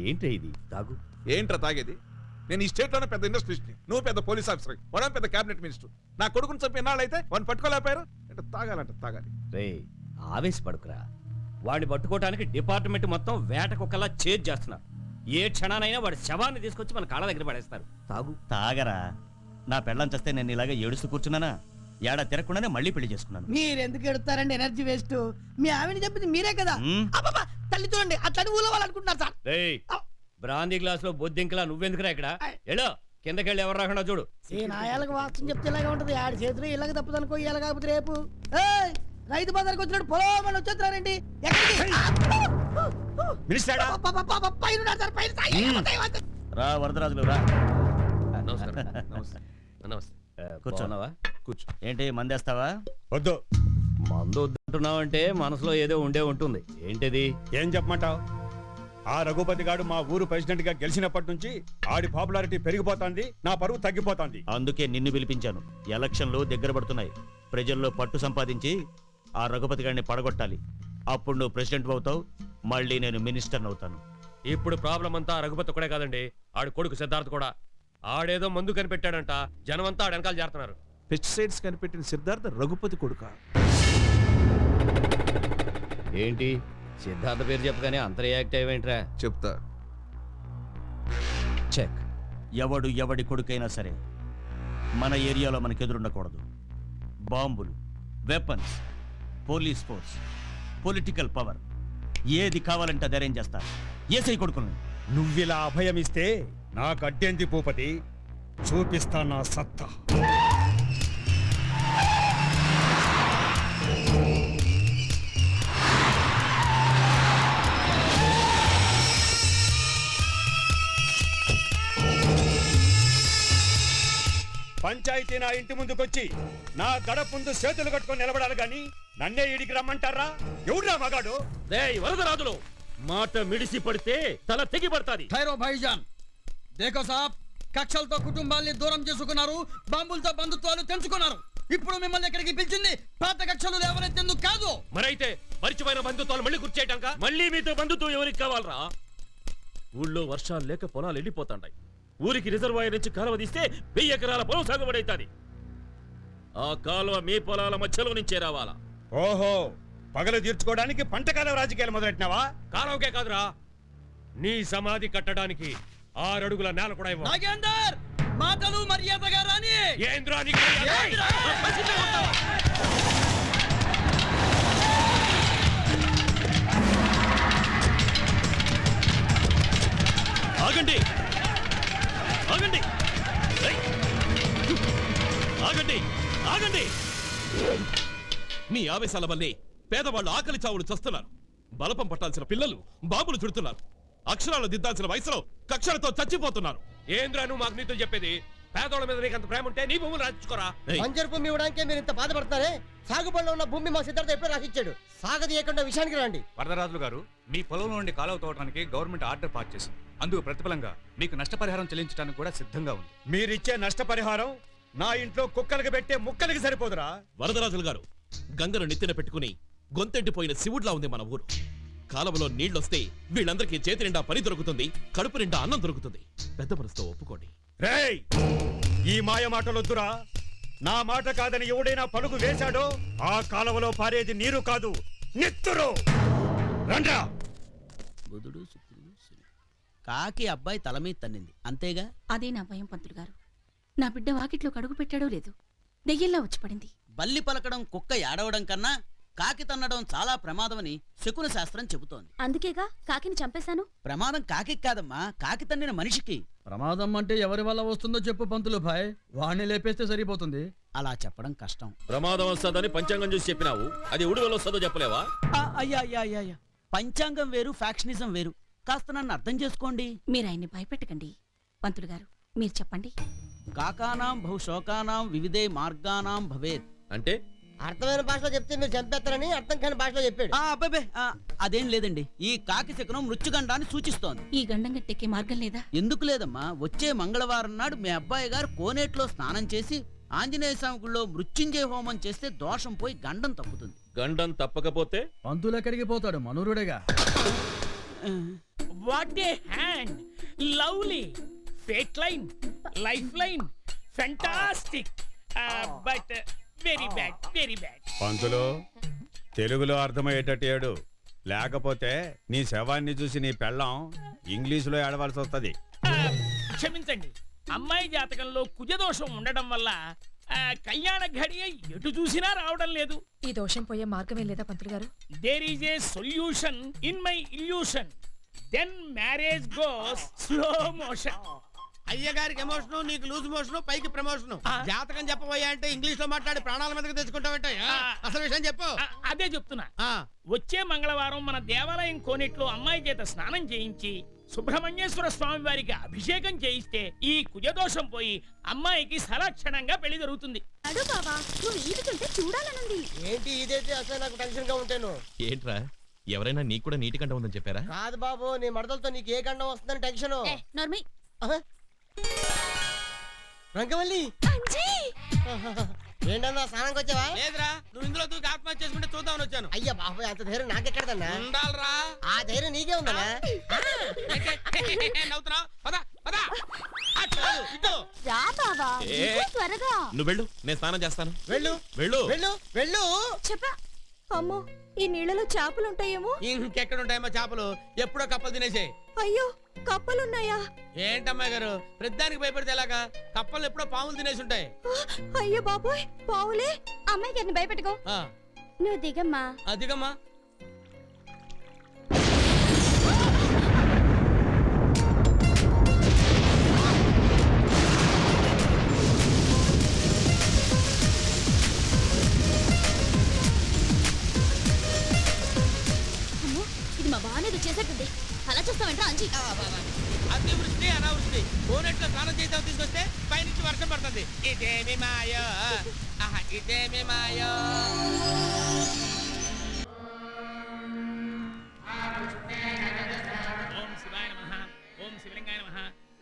ఏంటి ఇది? తాగు. ఏంట్రా తాగేది? నేను ఈ స్టేట్ లోనే పెద్ద ఇండస్ట్రియలిస్ట్, నువ్వు పెద్ద పోలీస్ ఆఫీసర్, మనం పెద్ద క్యాబినెట్ మినిస్టర్. నా కొడుకుని చంపి ఎన్నాళ్ళైతే వాడిని పట్టుకోలేపారు. అంటే తాగాలంట తాగాలి. ఆవేశపడుకురా. వాడిని పట్టుకోవడానికి డిపార్ట్మెంట్ మొత్తం వేట కుక్కలా చేజ్ చేస్తున్నారు. ఏ క్షణానైనా వాడి శవాన్ని తీసుకొచ్చి మన కాళ్ళ దగ్గర పడేస్తారు. తాగు. తాగరా. నా పెళ్ళం చేస్తే నేను ఇలాగ ఏడుస్తూ కూర్చున్నానా? ఏడా తిరగకుండానే మళ్ళీ పెళ్లి చేసుకున్నాను. మీరు ఎందుకు ఎడుతారండి? Energy waste. మీ ఆవిడ చెప్పింది మీరే కదా. అబ్బా తల్లి చూడండి, అట్లా ఊళ్ళో వాళ్ళు అనుకుంటున్నారు సార్. బ్రాందీ గ్లాస్ లో బొద్దింకలా నువ్వెందుకురా ఇక్కడ? ఎలో కిందకెళ్ళి ఎవరు రాకుండా చూడు. ఈ నాయాలకు వాస్తవం చెప్తే ఇలాగే ఉంటది. ఆడి చేతులు ఇలాగ తప్పదనుకో, ఇలా కాకపోతే రేపు రైతు బజార్కి వచ్చినట్టు పొలం వచ్చేస్తున్నారండి. రా వరదరాజులు రా. కూర్చోన్నావా? కూర్చో. ఏంటి మందేస్తావా? వద్దు. మందు వద్దంటున్నావు అంటే మనసులో ఏదో ఉండే ఉంటుంది. ఏంటిది? ఏం చెప్పమంటావు? ఆ రఘుపతి గారు మా ఊరు ప్రెసిడెంట్ గా గెలిచినప్పటి నుంచి ఆడి పాపులారిటీ పెరిగిపోతుంది, నా పరువు తగ్గిపోతుంది. అందుకే నిన్ను పిలిపించాను. ఎలక్షన్లు దగ్గర పడుతున్నాయి. ప్రజల్లో పట్టు సంపాదించి ఆ రఘుపతి గారిని పడగొట్టాలి. అప్పుడు నువ్వు ప్రెసిడెంట్ అవుతావు, మళ్ళీ నేను మినిస్టర్ అవుతాను. ఇప్పుడు ప్రాబ్లం అంతా రఘుపతి ఒక్కడే కాదండి, ఆడు కొడుకు సిద్ధార్థ్ కూడా. ఆడేదో మందు కనిపెట్టాడంట, జనమంతా ఆడ వెనకాల చేరుతున్నారు. పెస్టిసైడ్స్ కనిపెట్టిన సిద్ధార్థ రఘుపతి కొడుక. ఏంటి సిద్ధార్థ పేరు చెప్పగానే అంత రియాక్ట్ అయ్యేంట్రా? చెప్తా. చెక్. ఎవడి కొడుకైనా సరే మన ఏరియాలో మనకు ఎదురుండకూడదు. బాంబులు, weapons, police force, political power ఏది కావాలంటే అది అరేంజ్ చేస్తారు. ఏసై కొడుకుని నువ్విలా అభయమిస్తే నాకు అడ్డేంది భూపతి, చూపిస్తా నా సత్తా. పంచాయతీ నా ఇంటి ముందుకొచ్చి నా గడప ముందు చేతులు కట్టుకొని నిలబడాలి గాని నన్నే ఇడికి రమ్మంటారా? ఎవడురా మగాడు? వరదరాజులు మాట మిడిసి పడితే తల తెగి పడతాది. ఖైరో భాయిజాన్, దేఖో సాబ్, కక్షలతో కుటుంబాల్ని దూరం చేసుకున్నారు, బాంబులతో బంధుత్వాలు తెంచుకున్నారు. ఇప్పుడు మిమ్మల్ని ఎక్కడికి పిలిచింది పాత కక్షలు లేవనెత్తేందుకు కాదు. మరైతే మరిచిపోయిన బంధుత్వాలు మళ్ళీ గుర్చేయటాక? మళ్ళీ మీతో బంధుత్వం ఎవరికి కావాలరా? ఊళ్ళో వర్షాలు లేక పొలాలు ఎండిపోతాయి. ఊరికి రిజర్వాయర్ నుంచి కాలువ తీస్తే 1000 ఎకరాల పొలం సాగుబడైతాది. ఆ కాలువ మీ పొలాల మధ్యలో నుంచే రావాలా? ఓహో, పగలు తీర్చుకోవడానికి పంటకాలం రాజకీయాలు మొదలెట్టినావా? కాలువకే కాదురా, నీ సమాధి కట్టడానికి 6 అడుగుల నేల కూడా ఇవ్వ. నాగేందర్, మాటలు మర్యాదగా రాని. ఏంద్రా నీకు మర్యాద? ఆగండి ఆగండి ఆగండి ఆగండి! మీ ఆవేశాల వల్లే పేదవాళ్ళు ఆకలి చావులు చస్తున్నారు. బలపం పట్టాల్సిన పిల్లలు బాబులు చుడుతున్నారు. అక్షరాలు దిద్దాల్సిన వయసులో కక్షలతో చచ్చిపోతున్నారు. ఏంద్రా నువ్వు మాకు నీతో చెప్పేది? పేదోళ్ళ మీద నీకు అంత ప్రేమ ఉంటే నీ భూములు రాయించుకోరా. పంజర్ భూమి ఇవ్వడానికే మీరు ఇంత బాధపడతారే? సాగుబడిలో ఉన్న భూమి మా సిద్ధార్థ ఎప్పుడో రాసిచ్చాడు. సాగదీయకుండా విషయానికి రండి. వరదరాజులు గారు, మీ పొలంలో నుండి కాలువ తోవడానికి గవర్నమెంట్ ఆర్డర్ పాస్ చేసింది. అందుకు ప్రతిఫలంగా మీకు నష్టపరిహారం చెల్లించడానికి కూడా సిద్ధంగా ఉంది. మీరిచ్చే నష్టపరిహారం నా ఇంట్లో కుక్కలకు పెట్టే ముక్కలకి సరిపోదురా? వరదరాజులు గారు, గంగను నెత్తిన పెట్టుకుని గొంతెంటిపోయిన శివుడ్లా ఉంది మన ఊరు. కాలంలో నీళ్లొస్తే వీళ్ళందరికీ చేతి నిండా పని దొరుకుతుంది, కడుపు నిండా అన్నం దొరుకుతుంది. పెద్ద మనసుతో ఒప్పుకోండి. రేయ్, ఈ మాయ మాటలొద్దురా. నా మాట కాదని ఎవడైనా పలుకు వేశాడో ఆ కాలువలో పారేది నీరు కాదు, నెత్తురు. రండ్రా. కాకి అబ్బాయి తల మీద తన్నింది, అంతేగా? అదే నా భయం పంతులు గారు. నా బిడ్డ వాకిట్లో కడుగు పెట్టాడో లేదు, దెయ్యంలా వచ్చి పడింది. బల్లి పలకడం కుక్క ఏడవడం కన్నా కాకి తన్నడం చాలా ప్రమాదమని శకున శాస్త్రం చెబుతోంది. అందుకేగా కాకిని చంపేశాను. ప్రమాదం కాకి కాదమ్మా, కాకి తన్నిన మనిషికి. ప్రమాదం అంటే ఎవరి వల్ల వస్తుందో చెప్పు పంతులు భాయ్, వాణ్ణి లేపేస్తే సరిపోతుంది. అలా చెప్పడం కష్టం. ప్రమాదం వస్తుందని పంచాంగం చూసి చెప్పినావు, అది ఉడి వల్ల వస్తుందో చెప్పలేవా? అయ్యా, పంచాంగం వేరు, ఫ్యాక్షనిజం వేరు. కాస్త నన్ను అర్థం చేసుకోండి. మీరు ఆయన్ని భయపెట్టకండి. పంతులు గారు మీరు చెప్పండి. కాకానాం బహుశోకానాం వివిధే మార్గానాం భవేత్ అంటే అర్థమైన భాషలో చెప్తే మీరు చంపేస్తారని అర్థం కాని భాషలో చెప్పాడు. అబ్బాబే, అదేం లేదండి. ఈ కాకి శకునం మృత్యుగండాన్ని సూచిస్తోంది. ఈ గండం గట్టెక్కే మార్గం లేదా? ఎందుకు లేదమ్మా, వచ్చే మంగళవారం నాడు మీ అబ్బాయి గారు కోనేట్లో స్నానం చేసి ఆంజనేయ స్వామి గుళ్ళో మృత్యుంజయ హోమం చేస్తే దోషం పోయి గండం తప్పుతుంది. గండం తప్పకపోతే పంతులు ఎక్కడికి పోతాడు? మనూరుడేగా. What a hand, lovely, fate line, life line, fantastic, but very bad, very bad. పంతులు తెలుగులో అర్థమయ్యేటట్టు ఏడు, లేకపోతే నీ శవాన్ని చూసి నీ పెళ్ళం ఇంగ్లీషులో ఏడవలసి వస్తుంది. క్షమించండి, అమ్మాయి జాతకంలో కుజదోషం ఉండడం వల్ల కళ్యాణ ఘడియ ఎటు చూసినా రావడం లేదు. ఈ దోషం పోయే మార్గమే లేదా పంతులు గారు? There is a solution in my illusion, then marriage goes slow motion. అయ్యగారికి ఎమోషన్, నీకు లూజ్ మోషన్, పైకి ప్రమోషన్. జాతకం చెప్పబోయా అంటే ఇంగ్లీష్ లో మాట్లాడి ప్రాణాల మీదకి తెచ్చుకుంటావంటే అసలు విషయం చెప్పు. అదే చెప్తున్నా. వచ్చే మంగళవారం మన దేవాలయం కోనేట్లో అమ్మాయి చేత స్నానం చేయించి సుబ్రహ్మణ్యేశ్వర స్వామి వారికి అభిషేకం చేయిస్తే ఈ కుజదోషం పోయి అమ్మాయికి సలక్షణంగా పెళ్లి జరుగుతుంది. ఏంటి ఇదైతే అసలు నాకు టెన్షన్ గా ఉంటాను. ఏంట్రా, ఎవరైనా నీకు కూడా నీటి కంట ఉందని చెప్పారా? కాదు బాబు, నీ మడతలతో నీకు ఏ గండం వస్తుందని టెన్షన్. రంగవల్లి ఏంటన్నా స్నానంకి వచ్చావా? లేదురా, నువ్వు ఇందులో దూకి ఆత్మహత్య చేసుకుంటే చూద్దామని వచ్చాను. అయ్యా బాబు, అంత ధైర్యం నాకెక్కడదన్నా? ఉండాలరా, ఆ ధైర్యం నీకే ఉందన్నా. నువ్వు వెళ్ళు, నేను స్నానం చేస్తాను. వెళ్ళు వెళ్ళు వెళ్ళు వెళ్ళు. చెప్పా. అమ్మో, ఈ నీళ్ళలో చేపలుంటాయేమో. ఇంకెక్కడ ఉంటాయేమో చేపలు, ఎప్పుడో కప్పలు తినేసాయి. అయ్యో, కప్పలున్నాయా? ఏంటమ్మాయి గారు, ప్రతిదానికి భయపడితే ఎలాగా? కప్పలు ఎప్పుడో పాములు తినేసి ఉంటాయి. అయ్యో బాబోయ్, పావులే. అమ్మాయి గారిని భయపెట్టుకో. నువ్వు దిగమ్మా. దిగమ్మా. ఇది మా బాగానేది చేసేట్టుంది. అలా చూస్తామంటే అంజీ. అతివృష్టి అనావృష్టి, కోనెట్లో స్నానం చేద్దాం తీసుకొస్తే పైనుంచి వర్షం పడుతుంది. ఇదేమి మాయో, ఇదేమి మాయో. ఓం శివాయ నమః, ఓం శివలింగాయ నమః,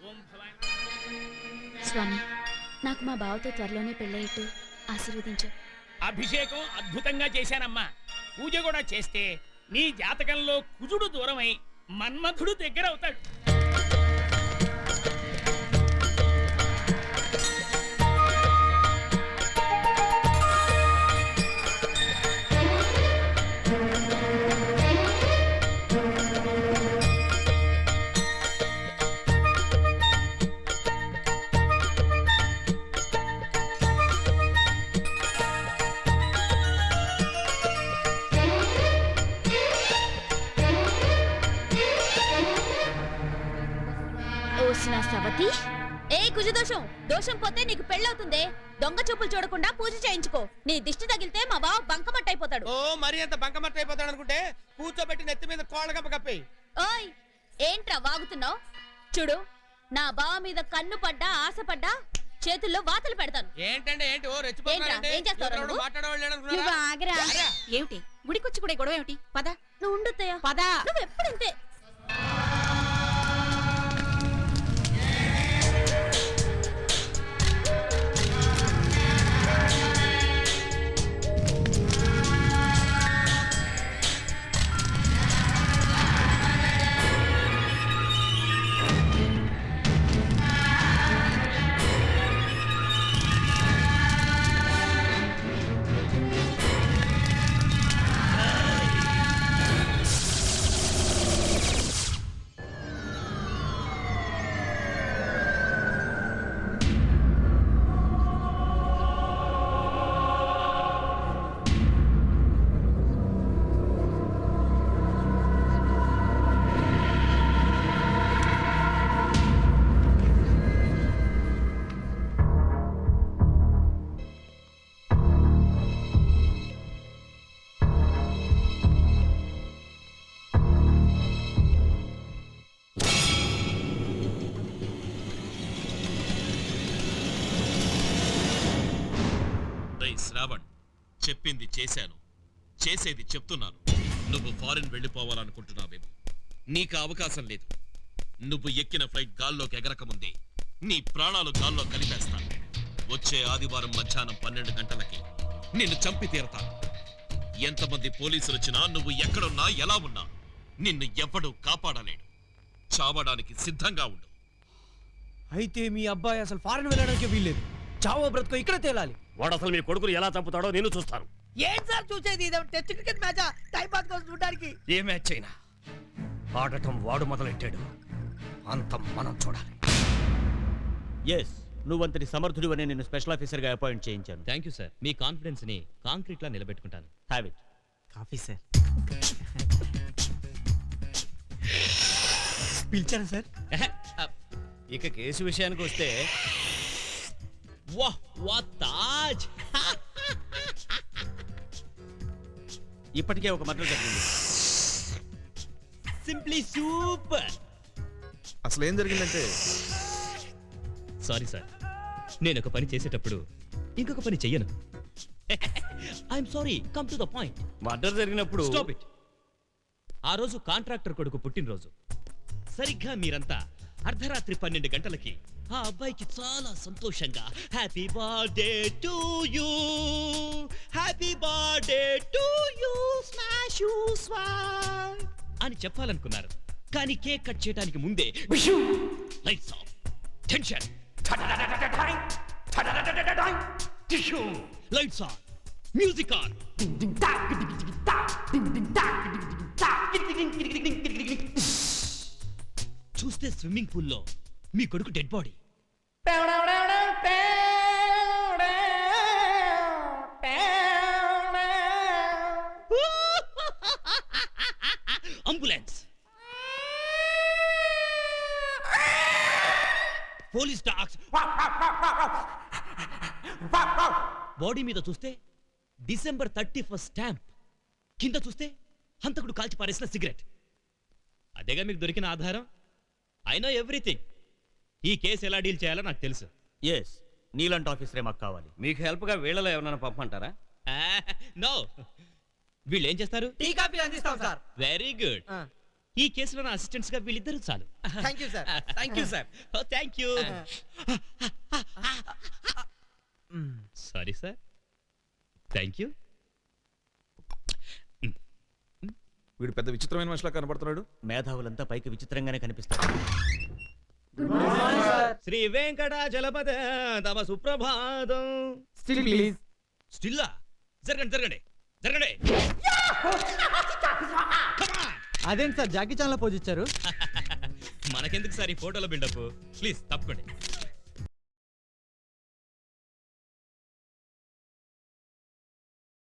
ఓం భవాయ. స్వామి, నాకు మా బావతో త్వరలోనే పెళ్ళయ్యట్టు ఆశీర్వదించు. అభిషేకం అద్భుతంగా చేశానమ్మా. పూజ కూడా చేస్తే నీ జాతకంలో కుజుడు దూరమై మన్మధుడు దగ్గర అవుతాడు. సవతి, ఏ కుజదోషం, దోషం పోతే నీకు పెళ్ళవుతుంది. దొంగ చూపులు చూడకుండా పూజ చేయించుకో. నీ దిష్టి తగిలితే మా బావ బంకమట్ట అయిపోతాడు. ఓ, మరి అంత బంకమట్ట అయిపోతాడు అనుకుంటే కూర్చోబెట్టి నెత్తి మీద కోళ్ళగంప కప్పేయి. ఓయ్, ఏంట్రా వాగుతున్నావు? చూడు, నా బావ మీద కన్ను పడ్డా ఆశపడ్డా చేతుల్లో వాతలు పెడతాను. ఏంటంటే ఏంటి? ఓ రెచ్చిపోతున్నారంటే నువ్వు ఆగరా. ఏమిటి గుడికొచ్చి కూడా గొడవ ఏమిటి? పద. నువ్వు ఉండుతాయా? పద. నువ్వు ఎప్పుడు ఇంతే. శ్రావణ్, చెప్పింది చేశాను, చేసేది చెప్తున్నాను. నువ్వు ఫారిన్ వెళ్ళిపోవాలనుకుంటున్నావేమో. నీకు అవకాశం లేదు. నువ్వు ఎక్కిన ఫ్లైట్ గాల్లోకి ఎగరకముందే నీ ప్రాణాలు గాల్లో కలిపేస్తాను. వచ్చే ఆదివారం మధ్యాహ్నం 12 గంటలకి నిన్ను చంపి తీరతాను. ఎంతమంది పోలీసులు వచ్చినా, నువ్వు ఎక్కడున్నా ఎలా ఉన్నా నిన్ను ఎవ్వడూ కాపాడలేడు. చావడానికి సిద్ధంగా ఉండు. అయితే మీ అబ్బాయి అసలు ఫారెన్ వెళ్ళడానికి వీల్లేదు. చావో బ్రతుకో ఇక్కడ తేలాలి. వాడు అసలు మీ కొడుకుని ఎలా చంపుతాడో నేను చూస్తాను. ఏం సార్ చూసేది? Test cricket match time pass కోసం చూడడానికి. ఏ మ్యాచ్ అయినా ఆడటం వాడు మొదలెట్టాడు, అంతం మనం చూడాలి. ఎస్, నువ్వంతటి సమర్థుడివనే నేను స్పెషల్ ఆఫీసర్గా అపాయింట్ చేయించాను. Thank you sir. మీ కాన్ఫిడెన్స్ ని కాంక్రీట్ లా నిలబెట్టుకుంటాను. Have it. Coffee sir. పిలిచాను సార్. ఇక కేసు విషయానికి వస్తే వాహ్ వాట్ తాజ్. ఇప్పటికే ఒక మర్డర్ జరిగింది. Simply super. అసలు ఏం జరిగిందంటే సారీ సార్, నేను ఒక పని చేసేటప్పుడు ఇంకొక పని చెయ్యను. I'm sorry, come to the point. Murder జరిగినప్పుడు స్టాప్ ఇట్. ఆ రోజు కాంట్రాక్టర్ కొడుకు పుట్టినరోజు. సరిగ్గా మీరంతా అర్ధరాత్రి 12 గంటలకి ఆ అబ్బాయికి చాలా సంతోషంగా happy birthday to you, happy birthday to you, smash you smash అని చెప్పాలనుకున్నారు. కానీ కేక్ కట్ చేయడానికి ముందే lights off, tension, lights on, music on. చూస్తే స్విమ్మింగ్ పూల్లో మీ కొడుకు dead body. Ambulance, police dogs. Body మీద చూస్తే డిసెంబర్ 31 స్టాంప్, కింద చూస్తే హంతకుడు కాల్చి పారేసిన సిగరెట్. అదేగా మీకు దొరికిన ఆధారం. I know everything. ఈ కేసు ఎలా డీల్ చేయాలో నాకు తెలుసు. ఎస్, నీలాంటి ఆఫీసరే మాకు కావాలి. మీకు హెల్ప్ గా వీళ్ళలో ఎవరైనా పంపమంటారా? నో, వీళ్ళు ఏం చేస్తారు? టీ కాఫీ అందిస్తాం సార్. Very good. ఈ కేసులో నా అసిస్టెంట్స్ గా వీళ్ళిద్దరు చాలు. Thank you sir. Thank you sir. Thank you. Sorry sir. Thank you. వీడు పెద్ద విచిత్రమైన మనిషిలా కనబడుతున్నాడు. మేధావులంతా పైకి విచిత్రంగానే కనిపిస్తారు. శ్రీ వెంకటాచలపద తమ సుప్రభాతం. Still please. స్టిల్లా? జరగండి జరగండి జరగండి. అదేంటి సార్ జాకీ చాన్ లో పోజ్ ఇచ్చారు? మనకెందుకు సార్ ఈ ఫోటోలో బిల్డప్? ప్లీజ్ తప్పకండి.